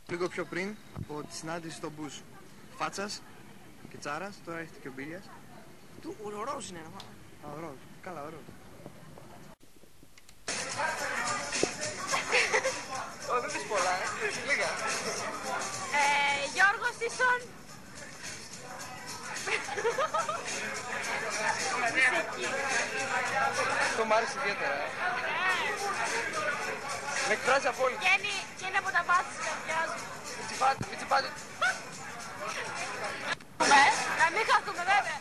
Λίγο πιο πριν από τη συνάντηση στον Μπούς Φάτσας και Τσάρας, τώρα έχετε και ο Μπίλιας. Ο Ροζ είναι ένα. Α, ο Ροζ. Καλά, ο Ροζ. Δεν πεις πολλά, λίγα. Γιώργος Ίσον. Αυτό μ' άρεσε ιδιαίτερα. Με εκφράζει απόλυτα. Και είναι από τα βάθη της καρδιάς μου. Μην τσιπάτε. Να μην χαθούμε βέβαια.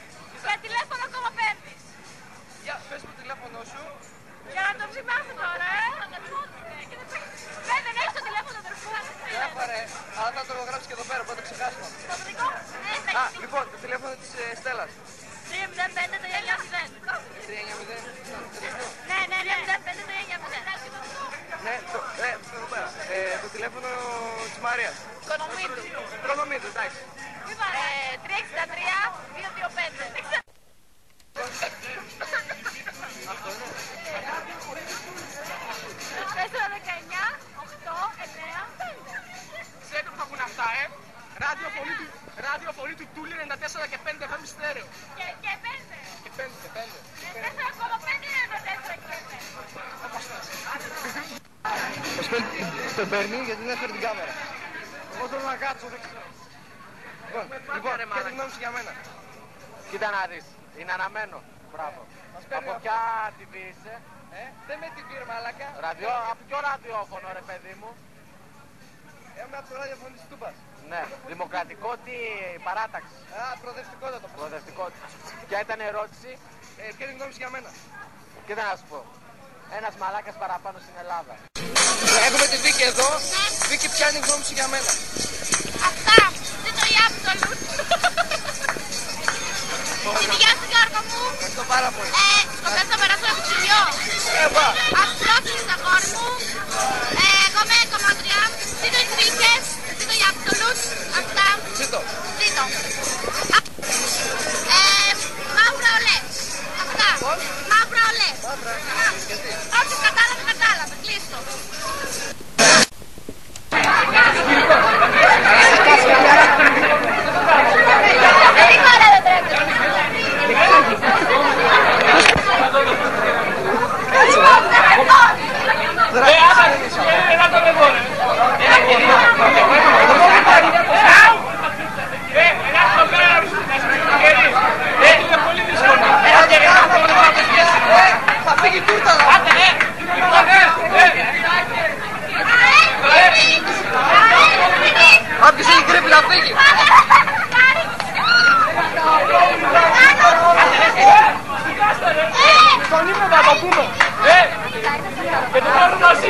Με τηλέφωνο ακόμα παίρνεις. Για πες μου το τηλέφωνο σου. Για να το ψημάσαι τώρα, δεν έχεις το τηλέφωνο του αδερφού. Διάφορε, αλλά θα το γράψεις και εδώ πέρα, οπότε το ξεχάσουμε. Το δικό. Α, λοιπόν, το τηλέφωνο της Στέλλας. 305-390. 390. Ναι, 305-390. Ναι, εδώ πέρα. Το τηλέφωνο της Μαρίας. Οικονομήτου. Οικονομήτου, εντάξει. 363-225. Αυτό είναι. 419, 8, 9, 5. Ξέρετε που θα βγουν αυτά, Ραδιοφωνή του Τούλη 94 και 5 FM στέρεο. Και 5. Και 5. 4,5 είναι 4 και 5. Όπως θες. Το παίρνει γιατί δεν έφερε την κάμερα. Εγώ θέλω να κάτσω, δεν ξέρω. Λοιπόν, ποια είναι η γνώμη σου για μένα? Κοίτα να δεις, είναι αναμένο. Μπράβο. Από ποια TV είσαι? Δεν με την πήρε μαλάκα. Από ποιο ραδιόφωνο ρε παιδί μου? Είμαι από το ραδιοφωνή της Τούμπας. Ναι, δημοκρατικό τι παράταξη? Α, προοδευτικότατο. Προοδευτικότητα. Ποια ήταν η ερώτηση? Ποια είναι η γνώμη σου για μένα? Κοίτα να σου πω. Ένας μαλάκας παραπάνω στην Ελλάδα. Έχουμε τη Βίκη εδώ. Βίκη, ποια είναι η γνώμη σου για μένα? Αυτά. Δεν το ιάπτολου. Υγεία στην κάρτα μου. Ευχαριστώ πάρα πολύ. Σκοπεύω να περάσω ένα κουτσιλιό. Αστρόφιλης στα κόρη μου. Εγώ με κομμάτρια. Ζήτω οι Βίκες. Ζήτω οι Ιάπτολους. Αυτά. Ζήτω. Μαύρα ολέ. Αυτά. Μαύρα ολέ. Γιατί? Όποιος κατάλαβε. Κλείστο. Θα φύγει τούρτα. Όποιος έχει κρύπη να φύγει. Τον ύπνο θα το πούμε. Και το πάρουμε μαζί,